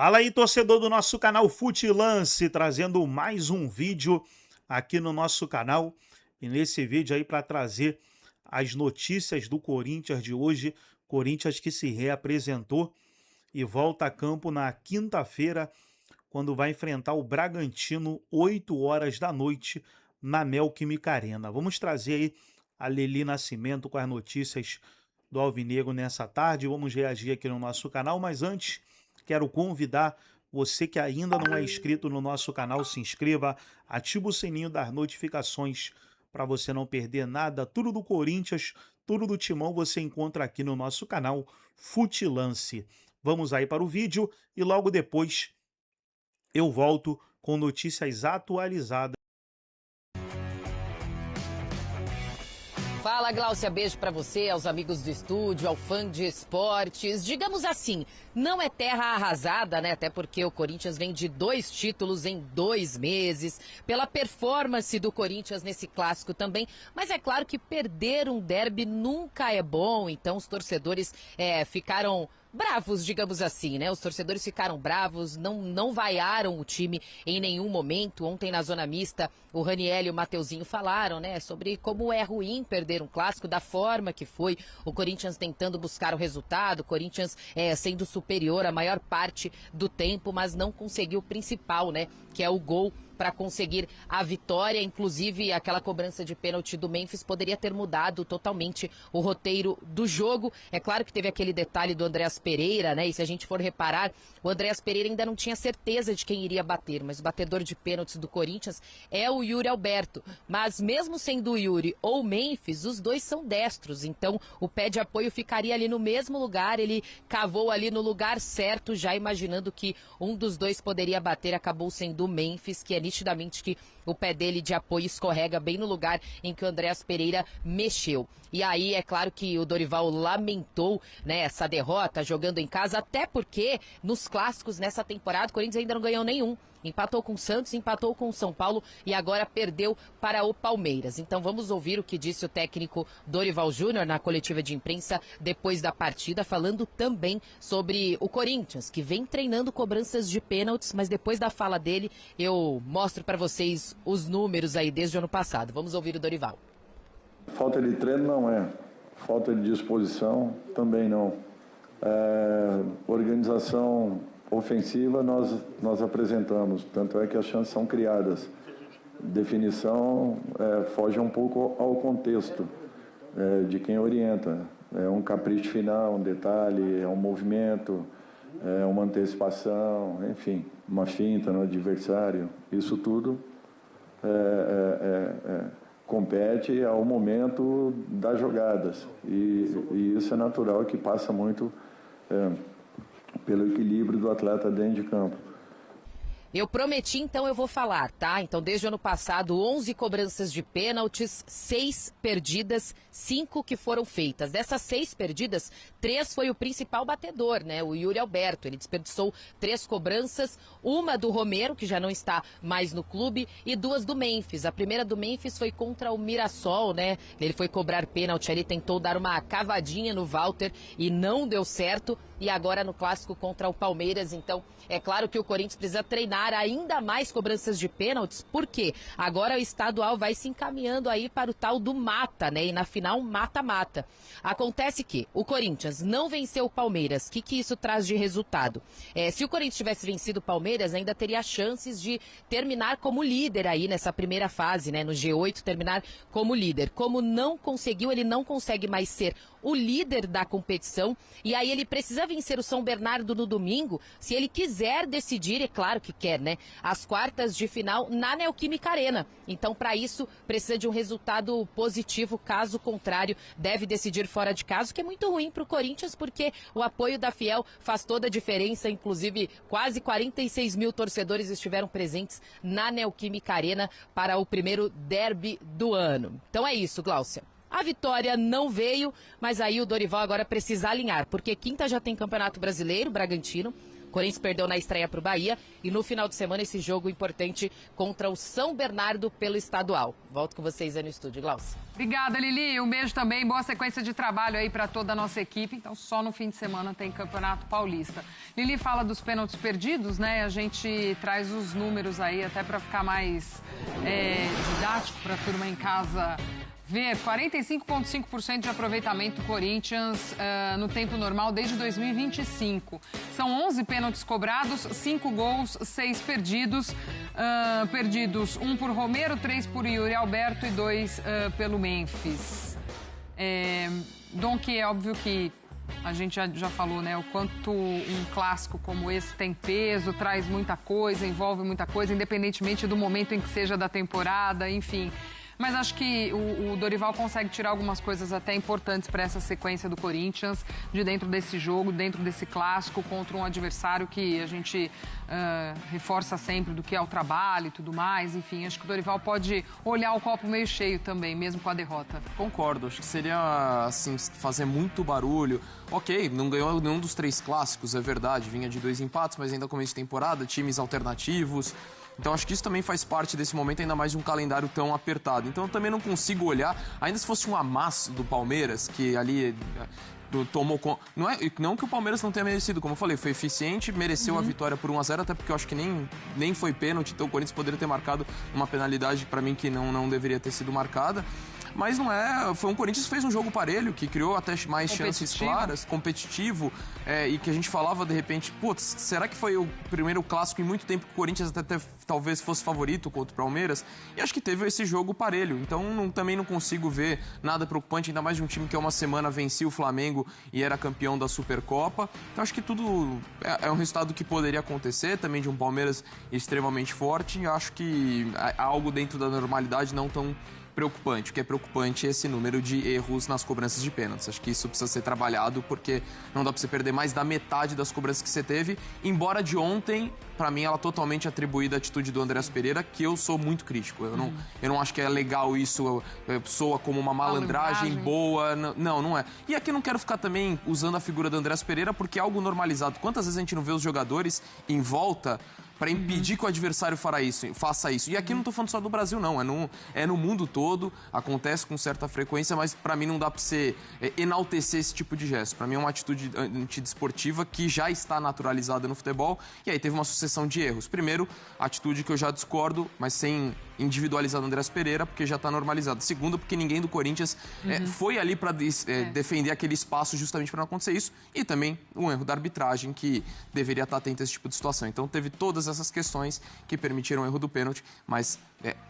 Fala aí, torcedor do nosso canal Futilance, trazendo mais um vídeo aqui no nosso canal. E nesse vídeo aí para trazer as notícias do Corinthians de hoje. Corinthians que se reapresentou e volta a campo na quinta-feira, quando vai enfrentar o Bragantino, 8 horas da noite, na Neoquímica Arena. Vamos trazer aí a Leli Nascimento com as notícias do Alvinegro nessa tarde. Vamos reagir aqui no nosso canal, mas antes quero convidar você que ainda não é inscrito no nosso canal, se inscreva, ativa o sininho das notificações para você não perder nada. Tudo do Corinthians, tudo do Timão você encontra aqui no nosso canal Futilance. Vamos aí para o vídeo e logo depois eu volto com notícias atualizadas. Fala, Gláucia, beijo pra você, aos amigos do estúdio, ao fã de esportes. Digamos assim, não é terra arrasada, né? Até porque o Corinthians vem de 2 títulos em 2 meses, pela performance do Corinthians nesse clássico também. Mas é claro que perder um derby nunca é bom, então os torcedores ficaram bravos, digamos assim, né? Os torcedores ficaram bravos, não vaiaram o time em nenhum momento. Ontem na zona mista, o Raniel e o Mateuzinho falaram, né, sobre como é ruim perder um clássico, da forma que foi, o Corinthians tentando buscar o resultado, o Corinthians sendo superior a maior parte do tempo, mas não conseguiu o principal, né, que é o gol para conseguir a vitória. Inclusive, aquela cobrança de pênalti do Memphis poderia ter mudado totalmente o roteiro do jogo. É claro que teve aquele detalhe do Andreas Pereira, né? E se a gente for reparar, o Andreas Pereira ainda não tinha certeza de quem iria bater, mas o batedor de pênaltis do Corinthians é o Yuri Alberto. Mas mesmo sendo o Yuri ou o Memphis, os dois são destros, então o pé de apoio ficaria ali no mesmo lugar, ele cavou ali no lugar certo, já imaginando que um dos dois poderia bater, acabou sendo o Memphis, que é nitidamente que o pé dele de apoio escorrega bem no lugar em que o Andreas Pereira mexeu. E aí, é claro que o Dorival lamentou, né, essa derrota jogando em casa, até porque nos clássicos nessa temporada o Corinthians ainda não ganhou nenhum. Empatou com o Santos, empatou com o São Paulo e agora perdeu para o Palmeiras. Então vamos ouvir o que disse o técnico Dorival Júnior na coletiva de imprensa depois da partida, falando também sobre o Corinthians, que vem treinando cobranças de pênaltis, mas depois da fala dele eu mostro para vocês os números aí desde o ano passado. Vamos ouvir o Dorival. Falta de treino não é, falta de disposição também não. Organização ofensiva nós apresentamos, tanto é que as chances são criadas. Definição foge um pouco ao contexto de quem orienta. É um capricho final, um detalhe, é um movimento, é uma antecipação, enfim, uma finta no adversário. Isso tudo compete ao momento das jogadas. E isso é natural, que passa muito pelo equilíbrio do atleta dentro de campo. Eu prometi, então eu vou falar, tá? Então, desde o ano passado, 11 cobranças de pênaltis, 6 perdidas, 5 que foram feitas. Dessas 6 perdidas, 3 foi o principal batedor, né? O Yuri Alberto. Ele desperdiçou 3 cobranças, uma do Romero, que já não está mais no clube, e 2 do Memphis. A primeira do Memphis foi contra o Mirassol, né? Ele foi cobrar pênalti ali, tentou dar uma cavadinha no Walter e não deu certo. E agora no clássico contra o Palmeiras, então é claro que o Corinthians precisa treinar ainda mais cobranças de pênaltis, porque agora o estadual vai se encaminhando aí para o tal do mata, né? E na final, mata-mata. Acontece que o Corinthians não venceu o Palmeiras. O que isso traz de resultado? Se o Corinthians tivesse vencido o Palmeiras, ainda teria chances de terminar como líder aí nessa primeira fase, né? No G8, terminar como líder. Como não conseguiu, ele não consegue mais ser o líder da competição, e aí ele precisa vencer o São Bernardo no domingo, se ele quiser decidir, é claro que quer, né, as quartas de final na Neoquímica Arena. Então, para isso, precisa de um resultado positivo, caso contrário, deve decidir fora de casa, o que é muito ruim para o Corinthians, porque o apoio da Fiel faz toda a diferença, inclusive quase 46 mil torcedores estiveram presentes na Neoquímica Arena para o primeiro derby do ano. Então é isso, Gláucia. A vitória não veio, mas aí o Dorival agora precisa alinhar, porque quinta já tem Campeonato Brasileiro, Bragantino, O Corinthians perdeu na estreia para o Bahia e no final de semana esse jogo importante contra o São Bernardo pelo estadual. Volto com vocês aí no estúdio, Glaucia. Obrigada, Lili. Um beijo também. Boa sequência de trabalho aí para toda a nossa equipe. Então, só no fim de semana tem Campeonato Paulista. Lili fala dos pênaltis perdidos, né? A gente traz os números aí até para ficar mais didático para a turma em casa ver. 45,5% de aproveitamento Corinthians no tempo normal desde 2025. São 11 pênaltis cobrados, 5 gols, 6 perdidos. Perdidos 1 por Romero, 3 por Yuri Alberto e 2 pelo Memphis. Dom, que é óbvio que a gente já falou, né? O quanto um clássico como esse tem peso, traz muita coisa, envolve muita coisa, independentemente do momento em que seja da temporada, enfim. Mas acho que o Dorival consegue tirar algumas coisas até importantes para essa sequência do Corinthians, de dentro desse jogo, dentro desse clássico, contra um adversário que a gente reforça sempre do que é o trabalho e tudo mais. Enfim, acho que o Dorival pode olhar o copo meio cheio também, mesmo com a derrota. Concordo, acho que seria, assim, fazer muito barulho. Ok, não ganhou nenhum dos 3 clássicos, é verdade, vinha de 2 empates, mas ainda começo de temporada, times alternativos. Então, acho que isso também faz parte desse momento, ainda mais de um calendário tão apertado. Então, eu também não consigo olhar, ainda se fosse um amasso do Palmeiras, que ali tomou... Não que o Palmeiras não tenha merecido, como eu falei, foi eficiente, mereceu a vitória por 1-0, até porque eu acho que nem foi pênalti, então o Corinthians poderia ter marcado uma penalidade, para mim, que não deveria ter sido marcada. Mas não é... Foi um Corinthians que fez um jogo parelho, que criou até mais chances claras, competitivo, e que a gente falava, de repente, putz, será que foi o primeiro clássico em muito tempo que o Corinthians até talvez fosse favorito contra o Palmeiras? E acho que teve esse jogo parelho. Então, também não consigo ver nada preocupante, ainda mais de um time que há uma semana vencia o Flamengo e era campeão da Supercopa. Então, acho que tudo é um resultado que poderia acontecer, também de um Palmeiras extremamente forte. E acho que algo dentro da normalidade não tão preocupante. O que é preocupante é esse número de erros nas cobranças de pênaltis. Acho que isso precisa ser trabalhado, porque não dá para você perder mais da metade das cobranças que você teve. Embora de ontem, para mim, ela totalmente atribuída à atitude do Andrés Pereira, que eu sou muito crítico. Eu não acho que é legal isso, soa como uma malandragem boa. Não é. E aqui não quero ficar também usando a figura do Andrés Pereira, porque é algo normalizado. Quantas vezes a gente não vê os jogadores em volta para impedir que o adversário faça isso. E aqui não estou falando só do Brasil, não. É no mundo todo, acontece com certa frequência, mas para mim não dá para você enaltecer esse tipo de gesto. Para mim é uma atitude antidesportiva que já está naturalizada no futebol, e aí teve uma sucessão de erros. Primeiro, a atitude que eu já discordo, mas sem individualizar o Andrés Pereira, porque já está normalizado. Segundo, porque ninguém do Corinthians foi ali para defender aquele espaço justamente para não acontecer isso. E também um erro da arbitragem, que deveria estar atento a esse tipo de situação. Então teve todas essas questões que permitiram o erro do pênalti, mas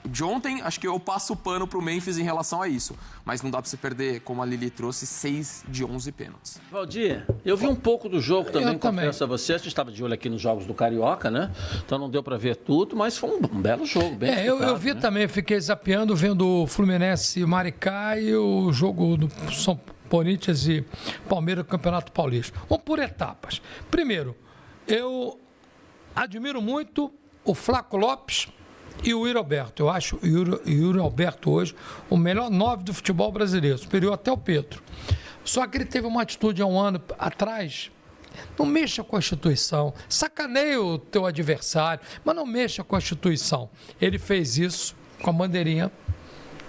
de ontem acho que eu passo o pano pro Memphis em relação a isso, mas não dá para você perder, como a Lili trouxe, 6 de 11 pênaltis. Valdir, eu vi um pouco do jogo também, confesso a você, a gente estava de olho aqui nos jogos do Carioca, né? Então não deu para ver tudo, mas foi um belo jogo, bem eu vi, né? Também, fiquei zapeando, vendo o Fluminense e Maricá e o jogo do São Corinthians e Palmeiras do Campeonato Paulista. Vamos por etapas. Primeiro, eu admiro muito o Flaco Lopes e o Yuri Alberto. Eu acho o Yuri Alberto hoje o melhor 9 do futebol brasileiro, superior até o Pedro. Só que ele teve uma atitude há um ano atrás. Não mexa com a instituição, sacaneia o teu adversário, mas não mexa com a instituição. Ele fez isso com a bandeirinha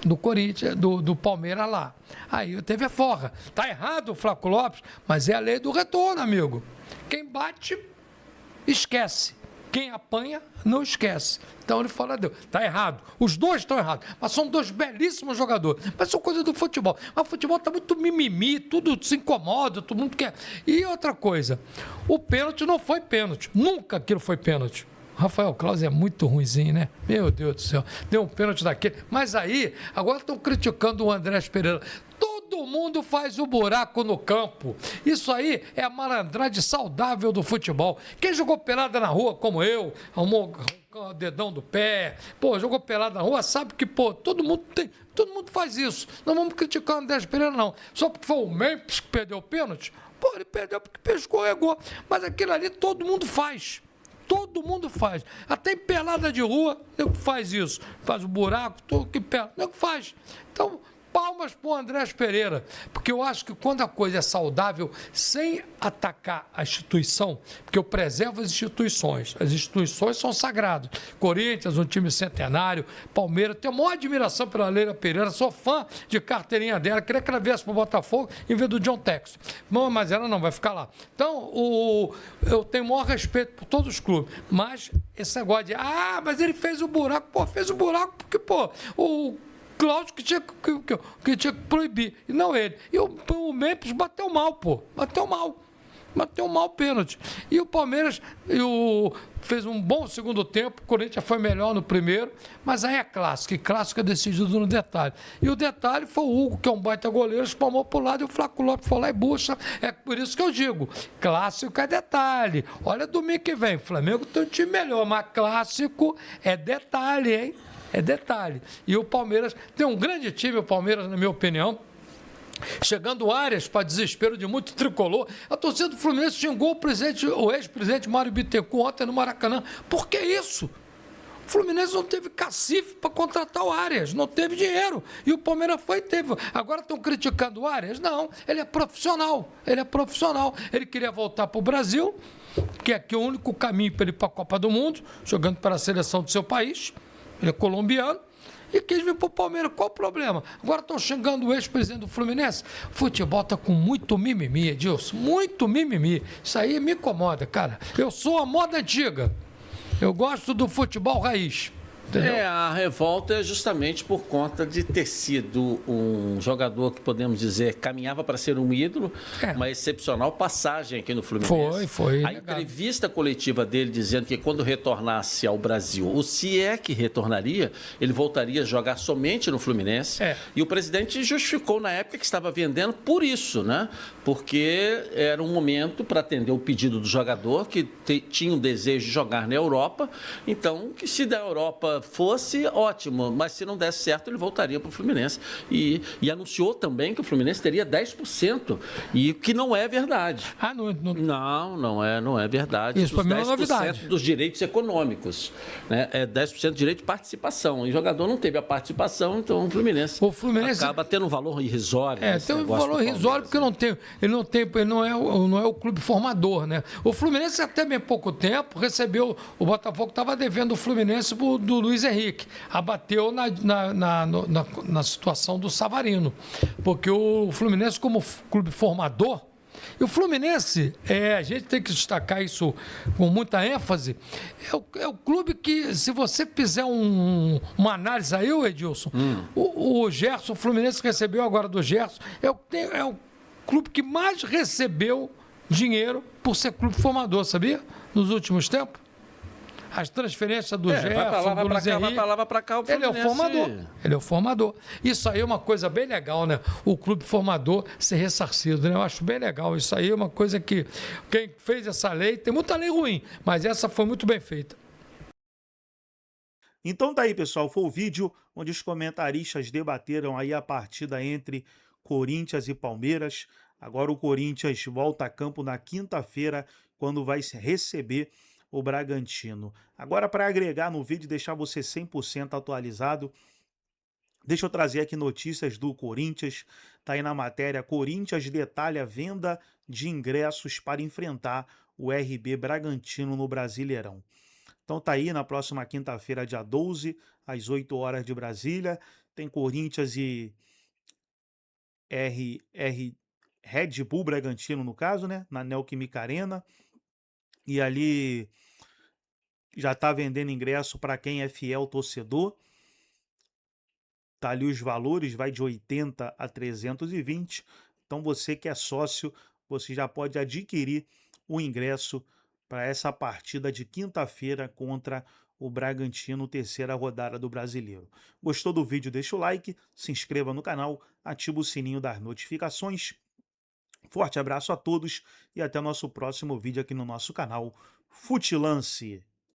do Corinthians, do Palmeiras lá. Aí teve a forra. Tá errado o Flaco Lopes, mas é a lei do retorno, amigo. Quem bate, esquece. Quem apanha, não esquece. Então ele fala, Deus, tá errado. Os dois estão errados, mas são dois belíssimos jogadores. Mas são coisas do futebol. Mas o futebol tá muito mimimi, tudo se incomoda, todo mundo quer. E outra coisa, o pênalti não foi pênalti. Nunca aquilo foi pênalti. Rafael Claus é muito ruinzinho, né? Meu Deus do céu. Deu um pênalti daquele. Mas aí, agora estão criticando o Andrés Pereira. Todo mundo faz o buraco no campo. Isso aí é a malandragem saudável do futebol. Quem jogou pelada na rua, como eu, arrumou o dedão do pé, jogou pelada na rua, sabe que, todo mundo faz isso. Não vamos criticar o Andrés Pereira, não. Só porque foi o Memphis que perdeu o pênalti, ele perdeu porque escorregou. Mas aquilo ali todo mundo faz. Todo mundo faz. Até em pelada de rua, nego faz isso. Faz o buraco, tudo que pela, nego faz. Então, Palmas para o Andrés Pereira, porque eu acho que quando a coisa é saudável, sem atacar a instituição, porque eu preservo as instituições são sagradas. Corinthians, um time centenário, Palmeiras, tenho a maior admiração pela Leila Pereira, sou fã de carteirinha dela, queria que ela viesse para o Botafogo em vez do John Texton. Mas ela não vai ficar lá. Então, eu tenho o maior respeito por todos os clubes, mas esse negócio de, mas ele fez o buraco, fez o buraco porque, o Cláudio que tinha que proibir, e não ele. E o Memphis bateu mal, bateu mal o pênalti. E o Palmeiras fez um bom segundo tempo, o Corinthians foi melhor no primeiro, mas aí é clássico, e clássico é decidido no detalhe. E o detalhe foi o Hugo, que é um baita goleiro, espalmou para o lado, e o Flaco Lopes foi lá e bucha. É por isso que eu digo, clássico é detalhe. Olha, domingo que vem, o Flamengo tem um time melhor, mas clássico é detalhe, hein? É detalhe. E o Palmeiras tem um grande time, o Palmeiras, na minha opinião. Chegando Arias para desespero de muito tricolor. A torcida do Fluminense xingou o ex-presidente Mário Bittencourt ontem no Maracanã. Por que isso? O Fluminense não teve cacife para contratar o Arias, não teve dinheiro. E o Palmeiras foi e teve. Agora estão criticando o Arias? Não, ele é profissional. Ele queria voltar para o Brasil, que é o único caminho para ele ir para a Copa do Mundo, jogando para a seleção do seu país. Ele é colombiano e quis vir para o Palmeiras. Qual o problema? Agora estão xingando o ex-presidente do Fluminense. O futebol está com muito mimimi, Edilson. Muito mimimi. Isso aí me incomoda, cara. Eu sou a moda antiga. Eu gosto do futebol raiz. Entendeu? A revolta é justamente por conta de ter sido um jogador que, podemos dizer, caminhava para ser um ídolo, uma excepcional passagem aqui no Fluminense. Foi. A entrevista coletiva dele dizendo que quando retornasse ao Brasil, ou se é que retornaria, ele voltaria a jogar somente no Fluminense. E o presidente justificou na época que estava vendendo por isso, né? Porque era um momento para atender o pedido do jogador, que tinha um desejo de jogar na Europa. Então, que se da Europa fosse, ótimo, mas se não desse certo, ele voltaria para o Fluminense. E anunciou também que o Fluminense teria 10%, e que não é verdade. Não é verdade. Isso para mim é uma novidade. Dos direitos econômicos, né? É 10% de direito de participação. E o jogador não teve a participação, então o Fluminense acaba tendo um valor irrisório. Tem um valor irrisório porque ele não é o clube formador, né? O Fluminense até bem pouco tempo recebeu, o Botafogo estava devendo o Fluminense do Luiz Henrique, abateu na situação do Savarino, porque o Fluminense como clube formador, e o Fluminense, a gente tem que destacar isso com muita ênfase, é o clube que, se você fizer uma análise aí, Edilson, o Gerson, o Fluminense recebeu agora do Gerson, é o clube que mais recebeu dinheiro por ser clube formador, sabia? Nos últimos tempos. As transferências do Gerson, do Luiz Henrique, vai para cá, o Fluminense. Ele é o formador. Isso aí é uma coisa bem legal, né? O clube formador ser ressarcido, né? Eu acho bem legal. Isso aí é uma coisa que quem fez essa lei, tem muita lei ruim, mas essa foi muito bem feita. Então tá aí, pessoal, foi o vídeo onde os comentaristas debateram aí a partida entre Corinthians e Palmeiras. Agora o Corinthians volta a campo na quinta-feira, quando vai receber o Bragantino. Agora, para agregar no vídeo e deixar você 100% atualizado, deixa eu trazer aqui notícias do Corinthians. Tá aí na matéria: Corinthians detalha a venda de ingressos para enfrentar o RB Bragantino no Brasileirão. Então tá aí, na próxima quinta-feira, dia 12, às 8 horas de Brasília, tem Corinthians e Red Bull Bragantino, no caso, né? Na Neoquímica Arena. E ali já está vendendo ingresso para quem é fiel torcedor. Tá ali os valores, vai de 80 a 320. Então você que é sócio, você já pode adquirir o ingresso para essa partida de quinta-feira contra o Bragantino, terceira rodada do Brasileiro. Gostou do vídeo? Deixa o like, se inscreva no canal, ativa o sininho das notificações. Forte abraço a todos e até o nosso próximo vídeo aqui no nosso canal Futilance.